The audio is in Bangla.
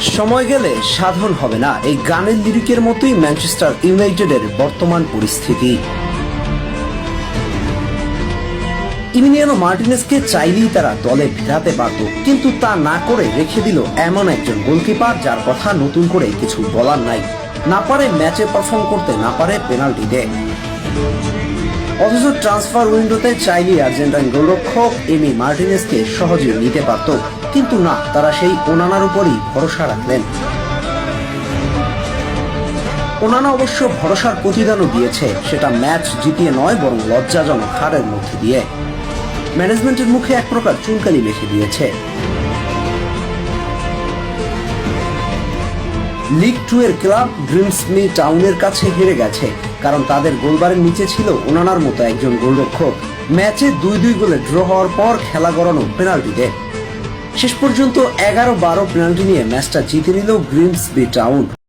সময় গেলে সাধন হবে না, এই গানের লিরিকের মতোই ম্যানচেস্টার ইউনাইটেডের বর্তমান পরিস্থিতি। ইমিলিয়ানো মার্টিনেজকে চাইলেই তারা দলে ফেরাতে পারত, কিন্তু তা না করে রেখে দিল এমন একজন গোলকিপার যার কথা নতুন করে কিছু বলার নাই। না পারে ম্যাচে পারফর্ম করতে, না পারে পেনাল্টিতে। অথচ ট্রান্সফার উইন্ডোতে চাইলেই আর্জেন্টাইন গোলরক্ষক এমি মার্টিনেজকে সহজে নিতে পারত, কিন্তু না, তারা সেই ওনানার উপরই ভরসা রাখলেন। ওনানা অবশ্য ভরসার প্রতিদানও দিয়েছে, সেটা ম্যাচ জিতিয়ে নয়, বরং লজ্জাজনক হারের মধ্যে দিয়ে। ম্যানেজমেন্টের মুখে এক প্রকার চুনকালি লিখে দিয়েছে। লিগ 2 এর ক্লাব গ্রিমসবি টাউনের কাছে হেরে গেছে, কারণ তাদের গোলবারের নিচে ছিল ওনানার মতো একজন গোলরক্ষক। ম্যাচে 2-2 গোলে ড্র হওয়ার পর খেলা গড়ানো পেনাল্টিতে। শেষ পর্যন্ত 11-12 পেনাল্টি নিয়ে ম্যাচটা জিতে নিল গ্রিমসবি টাউন।